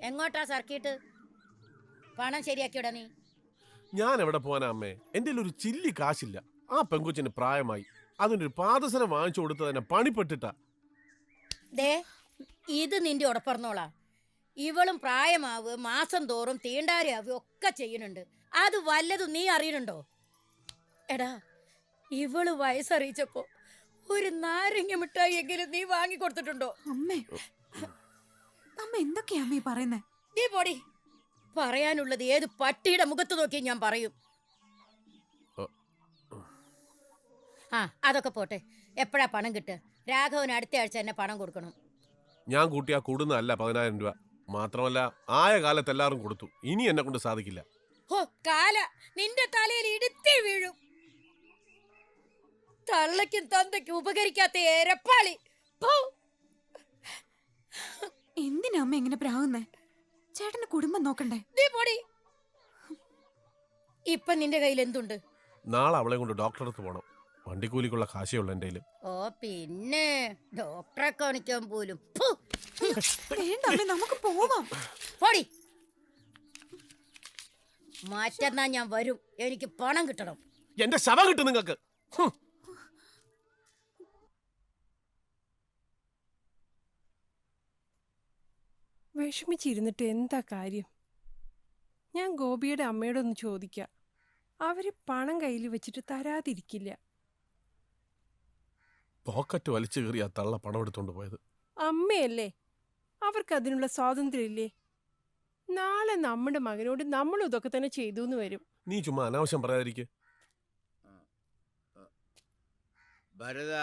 എങ്ങോട്ടാ സർക്കിട്ട്? പണം ശരിയാക്കിയോടാ നീ? ഞാൻ എവിടെ പോവാനാ അമ്മേ? എന്റെ ഒരു ചില്ലി കാശില്ല. ആ പെങ്കുച്ചിന് പ്രായമായി. അതിനൊരു പാദസരം വാങ്ങിച്ചു കൊടുത്ത് തന്നെ പണിപ്പെട്ടിട്ടാ. ദേ, ഇത് നിന്റെ ഉടപ്പറന്നോളാ. ഇവളും പ്രായമാവ്, മാസം തോറും തീണ്ടാരിയാവ് ഒക്കെ ചെയ്യുന്നുണ്ട്. അത് വല്ലതും നീ അറിയണുണ്ടോ? എടാ, ഇവള് വയസ്സറിയിച്ചപ്പോ ഒരു നാരങ്ങ മിഠായി എങ്കിലും നീ വാങ്ങിക്കൊടുത്തിട്ടുണ്ടോ? അമ്മേ, അമ്മ എന്തൊക്കെയാ അമ്മേ പറയുന്നേ? നീ പോടി. പറയാനുള്ളത് ഏത് പട്ടിയുടെ മുഖത്ത് നോക്കി ഞാൻ പറയും. ആ, അതൊക്കെ പോട്ടെ. എപ്പോഴാ പണം കിട്ടുക? രാഘവന് അടുത്ത ആഴ്ച തന്നെ പണം കൊടുക്കണം. ഞാൻ കൂട്ടിയാ കൂടുന്നതല്ല 10,000 രൂപ. മാത്രമല്ല ആയ കാലത്ത് എല്ലാവരും കൊടുത്തു. ഇനി എന്നെ കൊണ്ട് സാധിക്കില്ല. ഹോ, കാല നിന്റെ തലയിൽ ഇടുത്തി വീഴും. തള്ളയ്ക്കും തന്തയ്ക്കും ഉപകരിക്കാത്ത എരപ്പാളി. എന്തിനാ അമ്മ എങ്ങനെ പ്രാവുന്നേ? ചേട്ടന്റെ കുടുംബം നോക്കണ്ടേ? നീ പോടി. ഇപ്പൊ നിന്റെ കയ്യിൽ എന്തുണ്ട്? നാളെ അവളെ കൊണ്ട് ഡോക്ടറെ അടുത്ത് പോകണം. വണ്ടിക്കൂലിക്കുള്ള കാശേ ഉള്ളു എൻ്റെ കയ്യില്. ഓ, പിന്നെ ഡോക്ടറെ കാണിക്കാൻ പോലും. വേണ്ട അമ്മേ, നമുക്ക് പോവാം. പോടി. മാറ്റന്നാ ഞാൻ വരും. എനിക്ക് പണം കിട്ടണം. എന്റെ ശവം കിട്ടും നിങ്ങൾക്ക്. വിഷമിച്ചിരുന്നിട്ട് എന്താ കാര്യം? ഞാൻ ഗോപിയുടെ അമ്മയോടൊന്ന് ചോദിക്കാം. അവര് പണം കയ്യിൽ വെച്ചിട്ട് തരാതിരിക്കില്ല. പോക്കറ്റ് വലിച്ചു കയറി ആ തള്ള പണം എടുത്തോണ്ട് പോയത്. അമ്മയല്ലേ, അവർക്ക് അതിനുള്ള സ്വാതന്ത്ര്യം ഇല്ലേ? നാളെ നമ്മുടെ മകനോട് നമ്മളും ഇതൊക്കെ തന്നെ ചെയ്തു എന്ന് വരും. നീ ചുമ്മാ അനാവശ്യം പറയാതിരിക്കെ. ഭരത,